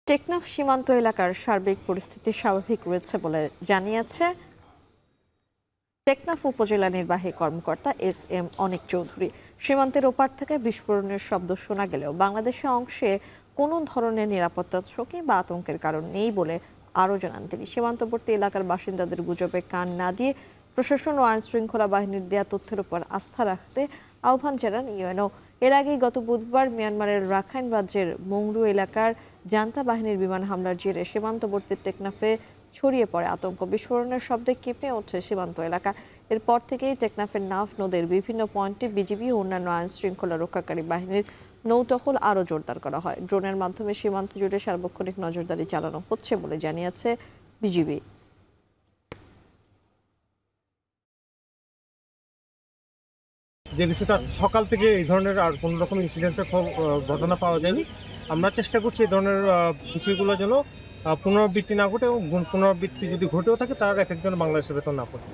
টেকনাফ সীমান্ত এলাকার সার্বিক পরিস্থিতি স্বাভাবিক রয়েছে বলে জানিয়েছে টেকনাফ উপজেলা নির্বাহী কর্মকর্তা এস এম অনিক চৌধুরী। সীমান্তের ওপার থেকে বিস্ফোরণের শব্দ শোনা গেলেও বাংলাদেশের অংশে কোনো ধরনের নিরাপত্তা ঝুঁকি বা আতঙ্কের কারণ নেই বলে আরও জানান তিনি। সীমান্তবর্তী এলাকার বাসিন্দাদের গুজবে কান না দিয়ে প্রশাসন ও আইন শৃঙ্খলা বাহিনীর দেয়া তথ্যের উপর আস্থা রাখতে আহ্বান জানান ইউএনও। এর আগেই গত বুধবার মিয়ানমারের রাখাইন রাজ্যের মংরু এলাকার জান্তা বাহিনীর বিমান হামলার জেরে সীমান্তবর্তী টেকনাফে ছড়িয়ে পড়ে আতঙ্ক। বিস্ফোরণের শব্দে কেঁপে ওঠে সীমান্ত এলাকা। এরপর থেকেই টেকনাফের নাফ নদের বিভিন্ন পয়েন্টে বিজিবি ও অন্যান্য আইন শৃঙ্খলা রক্ষাকারী বাহিনীর নৌটহল আরও জোরদার করা হয়। ড্রোনের মাধ্যমে সীমান্ত জুড়ে সার্বক্ষণিক নজরদারি চালানো হচ্ছে বলে জানিয়েছে বিজিবি। যে বিষয়টা সকাল থেকে এই ধরনের আর কোনো রকম ইনসিডেন্সের ঘটনা পাওয়া যায়নি। আমরা চেষ্টা করছি এই ধরনের বিষয়গুলো যেন পুনরাবৃত্তি না ঘটে, এবং পুনরাবৃত্তি যদি ঘটেও থাকে তার এফেক্ট যেন বাংলাদেশের ভেতর না পড়ে।